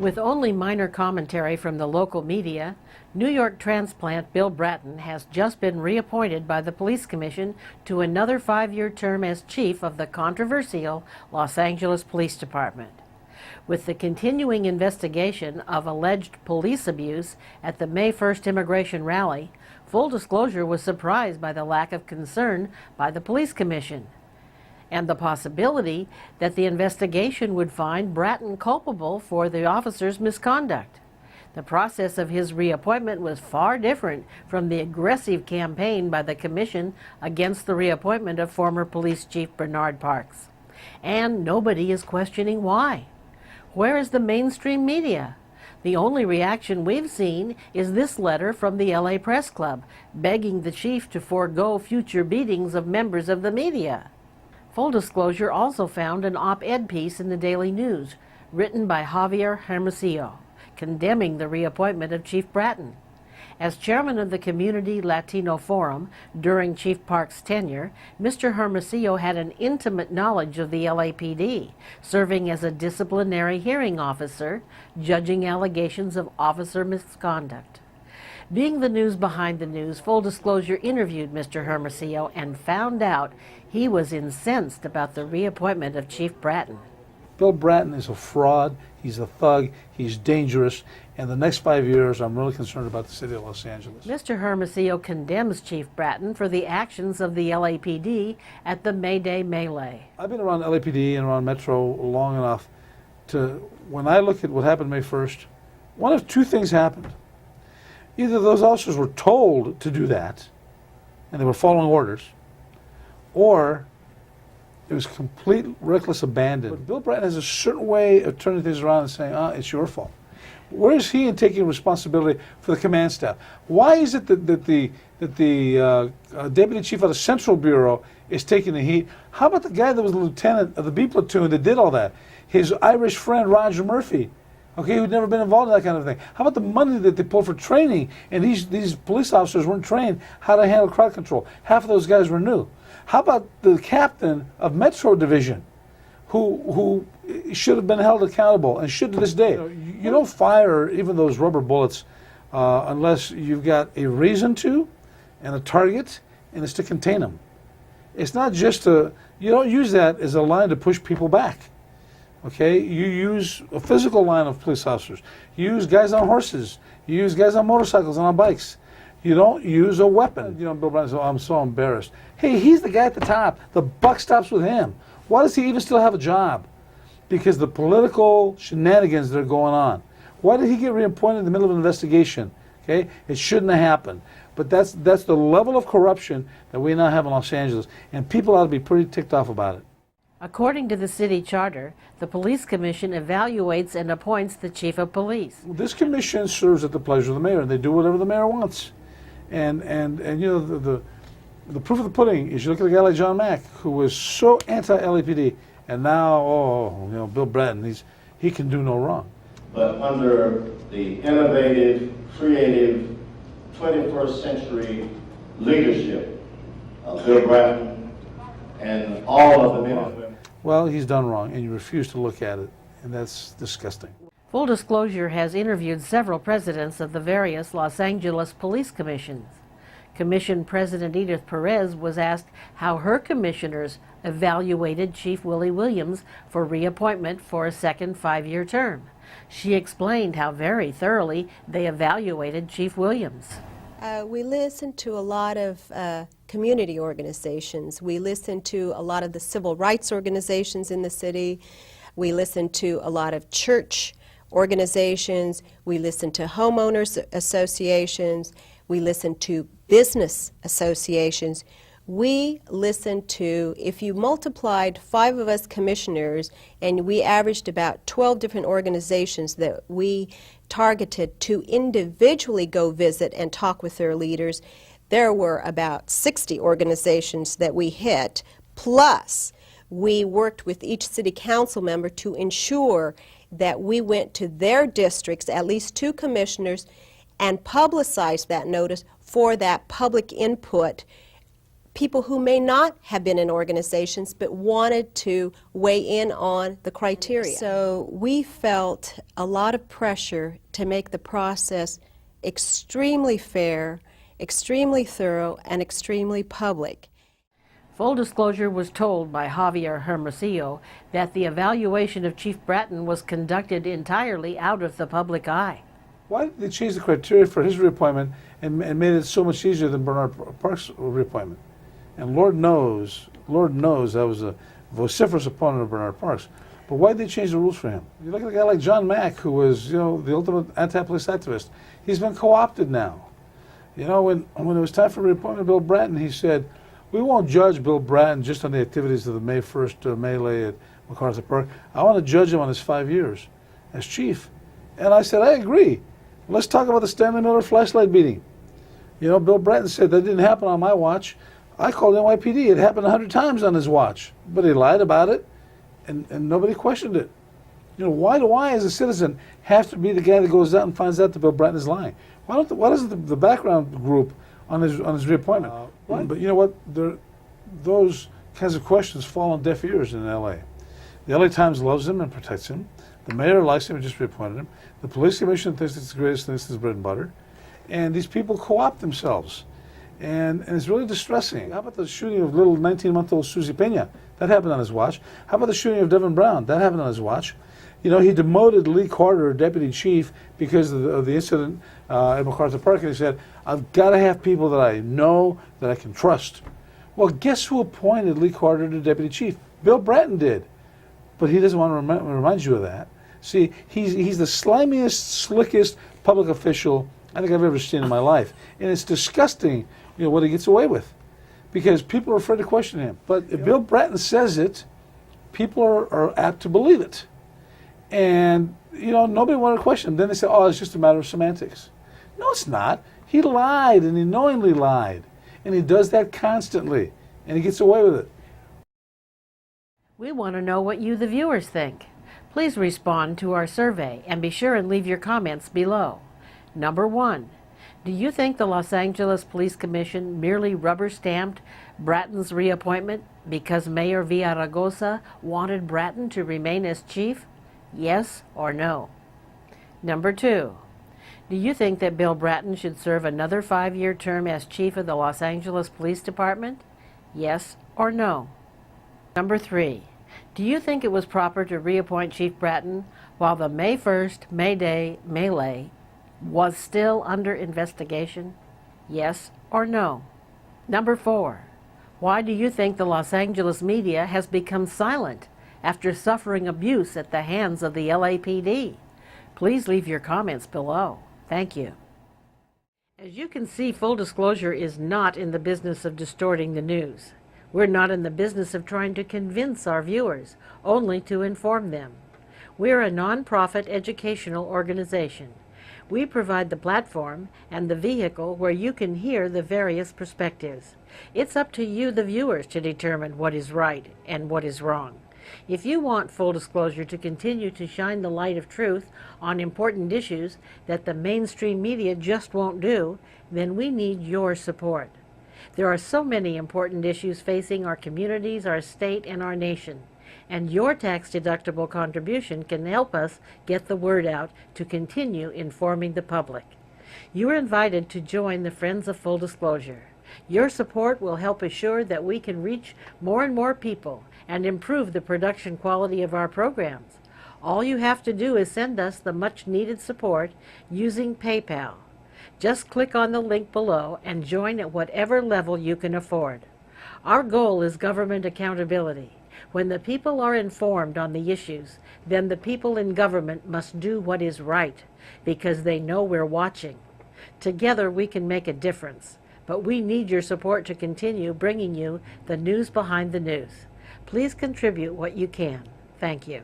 With only minor commentary from the local media, New York transplant Bill Bratton has just been reappointed by the Police Commission to another 5-year term as chief of the controversial Los Angeles Police Department. With the continuing investigation of alleged police abuse at the May 1st immigration rally, full disclosure was surprised by the lack of concern by the Police Commission, and the possibility that the investigation would find Bratton culpable for the officer's misconduct. The process of his reappointment was far different from the aggressive campaign by the Commission against the reappointment of former Police Chief Bernard Parks. And nobody is questioning why. Where is the mainstream media? The only reaction we've seen is this letter from the LA Press Club, begging the chief to forego future beatings of members of the media. Full disclosure also found an op-ed piece in the Daily News, written by Xavier Hermosillo, condemning the reappointment of Chief Bratton. As chairman of the Community Latino Forum during Chief Parks' tenure, Mr. Hermosillo had an intimate knowledge of the LAPD, serving as a disciplinary hearing officer, judging allegations of officer misconduct. Being the news behind the news, Full Disclosure interviewed Mr. Hermosillo and found out he was incensed about the reappointment of Chief Bratton. Bill Bratton is a fraud, he's a thug, he's dangerous, and the next 5 years I'm really concerned about the city of Los Angeles. Mr. Hermosillo condemns Chief Bratton for the actions of the LAPD at the May Day melee. I've been around LAPD and around Metro long enough to, when I look at what happened May 1st, one of two things happened. Either those officers were told to do that, and they were following orders, or it was complete reckless abandon. But Bill Bratton has a certain way of turning things around and saying, it's your fault. Where is he in taking responsibility for the command staff? Why is it that the deputy chief of the Central Bureau is taking the heat? How about the guy that was the lieutenant of the B platoon that did all that? His Irish friend, Roger Murphy, okay, who'd never been involved in that kind of thing. How about the money that they pulled for training? And these police officers weren't trained how to handle crowd control. Half of those guys were new. How about the captain of Metro Division, who should have been held accountable and should to this day? You don't fire even those rubber bullets unless you've got a reason to and a target, and it's to contain them. It's not just you don't use that as a line to push people back. Okay, you use a physical line of police officers. You use guys on horses. You use guys on motorcycles and on bikes. You don't use a weapon. You know, Bill Bratton said, I'm so embarrassed. Hey, he's the guy at the top. The buck stops with him. Why does he even still have a job? Because the political shenanigans that are going on. Why did he get reappointed in the middle of an investigation? Okay, it shouldn't have happened. But that's the level of corruption that we now have in Los Angeles, and people ought to be pretty ticked off about it. According to the city charter, the Police Commission evaluates and appoints the chief of police. This commission serves at the pleasure of the mayor, and they do whatever the mayor wants. And you know, the proof of the pudding is you look at a guy like John Mack, who was so anti-LAPD, and now, Bill Bratton, he can do no wrong. But under the innovative, creative, 21st century leadership of Bill Bratton and all of the men and women. Well, he's done wrong, and you refuse to look at it, and that's disgusting. Full Disclosure has interviewed several presidents of the various Los Angeles police commissions. Commission President Edith Perez was asked how her commissioners evaluated Chief Willie Williams for reappointment for a second 5-year term. She explained how very thoroughly they evaluated Chief Williams. We listened to a lot of community organizations. We listened to a lot of the civil rights organizations in the city. We listened to a lot of church organizations. We listened to homeowners associations. We listened to business associations. We listened to, if you multiplied 5 of us commissioners, and we averaged about 12 different organizations that we targeted to individually go visit and talk with their leaders, there were about 60 organizations that we hit, plus we worked with each city council member to ensure that we went to their districts, at least 2 commissioners, and publicized that notice for that public input people who may not have been in organizations but wanted to weigh in on the criteria. So we felt a lot of pressure to make the process extremely fair, extremely thorough, and extremely public. Full disclosure was told by Xavier Hermosillo that the evaluation of Chief Bratton was conducted entirely out of the public eye. Why did they change the criteria for his reappointment and made it so much easier than Bernard Park's reappointment? And Lord knows I was a vociferous opponent of Bernard Parks. But why did they change the rules for him? You look at a guy like John Mack, who was, the ultimate anti-police activist. He's been co-opted now. When it was time for reappointment of Bill Bratton, he said, we won't judge Bill Bratton just on the activities of the May 1st melee at MacArthur Park. I want to judge him on his 5 years as chief. And I said, I agree. Let's talk about the Stanley Miller flashlight beating. Bill Bratton said that didn't happen on my watch. I called NYPD. It happened 100 times on his watch. But he lied about it, and nobody questioned it. Why do I, as a citizen, have to be the guy that goes out and finds out that Bill Bratton is lying? Why doesn't the background group on his reappointment? But you know what? Those kinds of questions fall on deaf ears in L.A. The L.A. Times loves him and protects him. The mayor likes him and just reappointed him. The police commission thinks it's the greatest thing since bread and butter. And these people co-opt themselves. And it's really distressing. How about the shooting of little 19-month-old Susie Pena? That happened on his watch. How about the shooting of Devin Brown? That happened on his watch. He demoted Lee Carter, deputy chief, because of the incident at MacArthur Park, and he said, I've got to have people that I know, that I can trust. Well, guess who appointed Lee Carter to deputy chief? Bill Bratton did. But he doesn't want to remind you of that. See, he's the slimiest, slickest public official I think I've ever seen in my life. And it's disgusting, what he gets away with, because people are afraid to question him. But if Bill Bratton says it, people are apt to believe it. And, nobody wanted to question him. Then they say, oh, it's just a matter of semantics. No, it's not. He lied, and he knowingly lied. And he does that constantly, and he gets away with it. We want to know what you, the viewers, think. Please respond to our survey and be sure and leave your comments below. Number 1. Do you think the Los Angeles Police Commission merely rubber-stamped Bratton's reappointment because Mayor Villaraigosa wanted Bratton to remain as chief? Yes or no? Number 2. Do you think that Bill Bratton should serve another 5-year term as chief of the Los Angeles Police Department? Yes or no? Number 3. Do you think it was proper to reappoint Chief Bratton while the May 1st May Day melee was still under investigation? Yes or no? Number 4. Why do you think the Los Angeles media has become silent after suffering abuse at the hands of the LAPD? Please leave your comments below. Thank you. As you can see, Full Disclosure is not in the business of distorting the news. We're not in the business of trying to convince our viewers, only to inform them. We're a nonprofit educational organization. We provide the platform and the vehicle where you can hear the various perspectives. It's up to you, the viewers, to determine what is right and what is wrong. If you want Full Disclosure to continue to shine the light of truth on important issues that the mainstream media just won't do, then we need your support. There are so many important issues facing our communities, our state, and our nation, and your tax-deductible contribution can help us get the word out to continue informing the public. You are invited to join the Friends of Full Disclosure. Your support will help assure that we can reach more and more people and improve the production quality of our programs. All you have to do is send us the much-needed support using PayPal. Just click on the link below and join at whatever level you can afford. Our goal is government accountability. When the people are informed on the issues, then the people in government must do what is right, because they know we're watching. Together we can make a difference, but we need your support to continue bringing you the news behind the news. Please contribute what you can. Thank you.